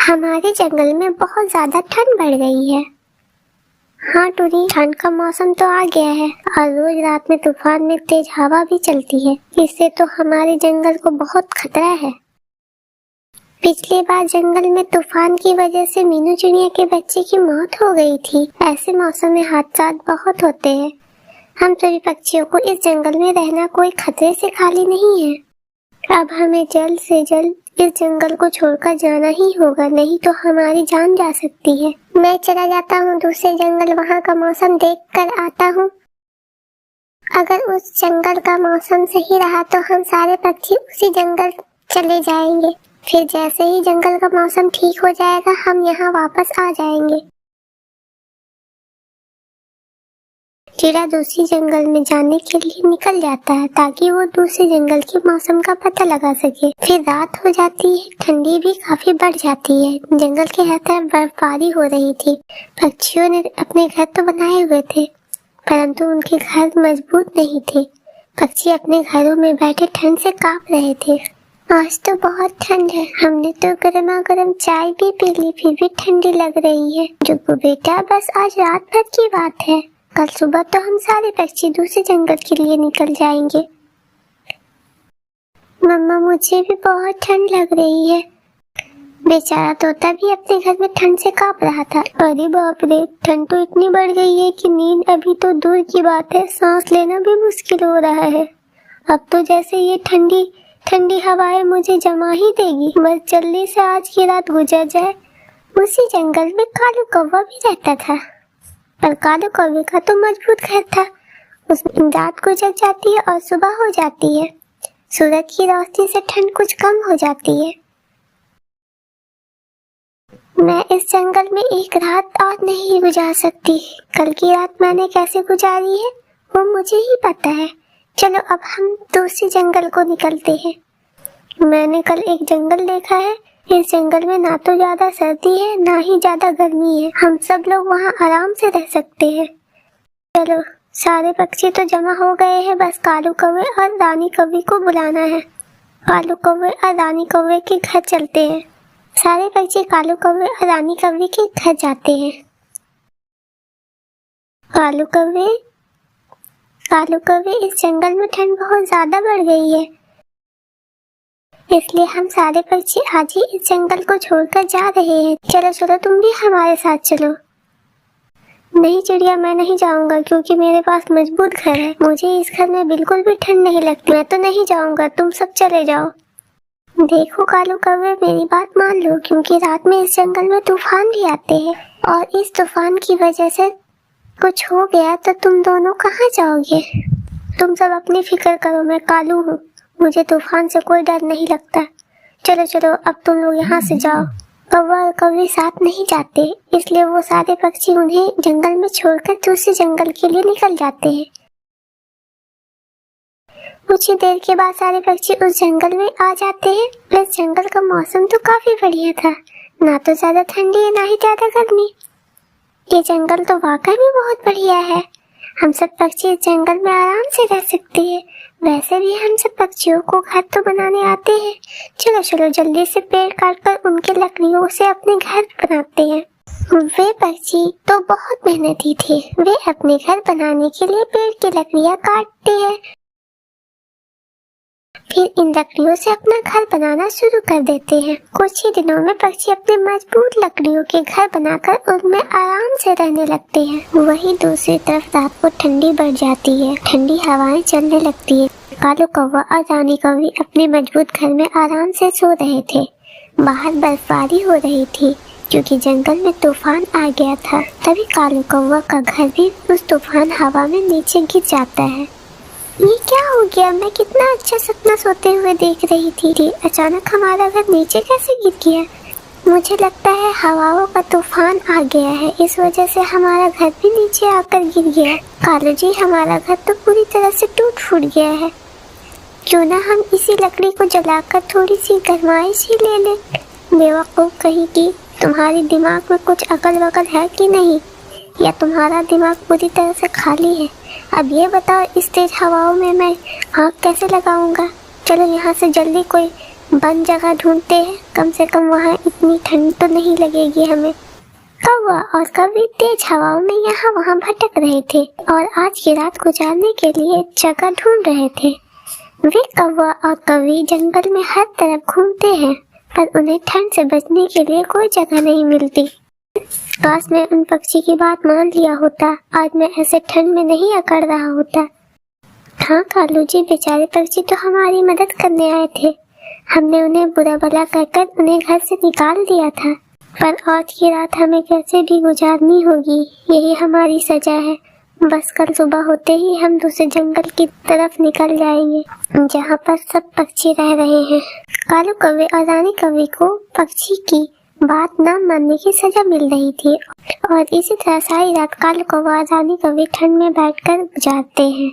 हमारे जंगल में बहुत ज्यादा ठंड बढ़ गई है। हाँ टूरी, ठंड का मौसम तो आ गया है और रोज रात में तूफान में तेज हवा भी चलती है। इससे तो हमारे जंगल को बहुत खतरा है। पिछली बार जंगल में तूफान की वजह से मीनू चिड़िया के बच्चे की मौत हो गई थी। ऐसे मौसम में हादसा बहुत होते हैं। हम सभी पक्षियों को इस जंगल में रहना कोई खतरे से खाली नहीं है। अब हमें जल्द से जल्द इस जंगल को छोड़कर जाना ही होगा, नहीं तो हमारी जान जा सकती है। मैं चला जाता हूँ दूसरे जंगल, वहाँ का मौसम देख कर आता हूँ। अगर उस जंगल का मौसम सही रहा तो हम सारे पक्षी उसी जंगल चले जाएंगे। फिर जैसे ही जंगल का मौसम ठीक हो जाएगा हम यहाँ वापस आ जाएंगे। चिड़ा दूसरी जंगल में जाने के लिए निकल जाता है ताकि वो दूसरे जंगल के मौसम का पता लगा सके। फिर रात हो जाती है, ठंडी भी काफी बढ़ जाती है। जंगल के हर तरफ बर्फबारी हो रही थी। पक्षियों ने अपने घर तो बनाए हुए थे परंतु उनके घर मजबूत नहीं थे। पक्षी अपने घरों में बैठे ठंड से कांप रहे थे। आज तो बहुत ठंड है। हमने तो गर्मा गर्म चाय भी पी ली, फिर भी ठंडी लग रही है। जुग्गू बेटा, बस आज रात भर की बात है, कल सुबह तो हम सारे पक्षी दूसरे जंगल के लिए निकल जाएंगे। मम्मा, मुझे भी बहुत ठंड लग रही है। बेचारा तोता भी अपने घर में ठंड से कांप रहा था। अरे बाप रे, ठंड तो इतनी बढ़ गई है कि नींद अभी तो दूर की बात है, सांस लेना भी मुश्किल हो रहा है। अब तो जैसे ये ठंडी ठंडी हवाएं मुझे जमा ही देगी। बस जल्दी से आज की रात गुजर जाए। उसी जंगल में कालू कौवा भी रहता था, पर कालू कौवे का तो मजबूत घर था। उसमें रात गुजर जाती है और सुबह हो जाती है। सूरज की रोशनी से ठंड कुछ कम हो जाती है। मैं इस जंगल में एक रात और नहीं गुजार सकती। कल की रात मैंने कैसे गुजारी है वो मुझे ही पता है। चलो अब हम दूसरे जंगल को निकलते हैं। मैंने कल एक जंगल देखा है। इस जंगल में ना तो ज्यादा सर्दी है ना ही ज्यादा गर्मी है। हम सब लोग वहाँ आराम से रह सकते हैं। चलो, सारे पक्षी तो जमा हो गए हैं, बस कालू कौवे और रानी कौवी को बुलाना है। कालू कौवे और रानी कौवे के घर चलते हैं। सारे पक्षी कालू कौवे और रानी कौवी के घर जाते हैं। कालू कौवे, इस जंगल में ठंड बहुत ज्यादा बढ़ गई है, इसलिए हम सारे पक्षी आज ही इस जंगल को छोड़कर जा रहे हैं। चलो चलो, तुम भी हमारे साथ चलो। नहीं चिड़िया, मैं नहीं जाऊंगा क्योंकि मेरे पास मजबूत घर है। मुझे इस घर में बिल्कुल भी ठंड नहीं लगती। मैं तो नहीं जाऊंगा, तुम सब चले जाओ। देखो कालू कौवे, मेरी बात मान लो, क्योंकि रात में इस जंगल में तूफान भी आते हैं और इस तूफान की वजह से कुछ हो गया तो तुम दोनों कहाँ जाओगे? तुम सब अपनी फिक्र करो, मैं कालू हूँ, मुझे तूफान से कोई डर नहीं लगता। चलो चलो, अब तुम लोग यहाँ से जाओ। कौवा और कौवी साथ नहीं जाते, इसलिए वो सारे पक्षी उन्हें जंगल में छोड़कर दूसरे जंगल के लिए निकल जाते हैं। कुछ ही देर के बाद सारे पक्षी उस जंगल में आ जाते हैं। इस जंगल का मौसम तो काफी बढ़िया था, ना तो ज्यादा ठंडी है ना ही ज्यादा गर्मी। ये जंगल तो वाकई में बहुत बढ़िया है। हम सब पक्षी इस जंगल में आराम से रह सकते हैं। वैसे भी हम सब पक्षियों को घर तो बनाने आते हैं। चलो चलो, जल्दी से पेड़ काटकर उनके लकड़ियों से अपने घर बनाते हैं। वे पक्षी तो बहुत मेहनती थे। वे अपने घर बनाने के लिए पेड़ की लकड़ियाँ काटते हैं, फिर इन लकड़ियों से अपना घर बनाना शुरू कर देते हैं। कुछ ही दिनों में पक्षी अपने मजबूत लकड़ियों के घर बनाकर उनमें आराम से रहने लगते हैं। वहीं दूसरी तरफ रात को ठंडी बढ़ जाती है, ठंडी हवाएं चलने लगती है। कालू कौवा और रानी कौवी अपने मजबूत घर में आराम से सो रहे थे। बाहर बर्फबारी हो रही थी क्योंकि जंगल में तूफान आ गया था। तभी कालू कौवा का घर भी उस तूफान हवा में नीचे गिर जाता है। ये क्या हो गया? मैं कितना अच्छा सपना सोते हुए देख रही थी, अचानक हमारा घर नीचे कैसे गिर गया? मुझे लगता है हवाओं का तूफान आ गया है, इस वजह से हमारा घर भी नीचे आकर गिर गया। कालू जी, हमारा घर तो पूरी तरह से टूट फूट गया है। क्यों ना हम इसी लकड़ी को जलाकर थोड़ी सी गरमाइश ही ले लें। बेवकूफ कहीं की, तुम्हारे दिमाग में कुछ अकल वकल है कि नहीं, या तुम्हारा दिमाग पूरी तरह से खाली है? अब ये बताओ, इस तेज हवाओं में मैं आग कैसे लगाऊंगा? चलो यहाँ से जल्दी कोई बंद जगह ढूंढते हैं, कम से कम वहाँ इतनी ठंड तो नहीं लगेगी हमें। कौवा और कौवी तेज हवाओं में यहाँ वहाँ भटक रहे थे और आज की रात गुजारने के लिए जगह ढूंढ रहे थे। वे कौवा और कौवी जंगल में हर तरफ घूमते हैं, पर उन्हें ठंड से बचने के लिए कोई जगह नहीं मिलती। काश मैं उन पक्षी की बात मान लिया होता, आज मैं ऐसे ठंड में नहीं अकड़ रहा होता। हाँ कालू जी, बेचारे पक्षी तो हमारी मदद करने आए थे। हमने उन्हें बुरा भला कहकर उन्हें घर से निकाल दिया था, पर आज की रात हमें कैसे भी गुजारनी होगी, यही हमारी सजा है। बस कल सुबह होते ही हम दूसरे जंगल की तरफ निकल जाएंगे, जहाँ पर सब पक्षी रह रहे हैं। कालू कौवे और रानी कौवी को पक्षी की बात न मानने की सजा मिल रही थी और इसी तरह सारी रात कालू कौवा और रानी कौवी ठंड में बैठकर गुजारते हैं।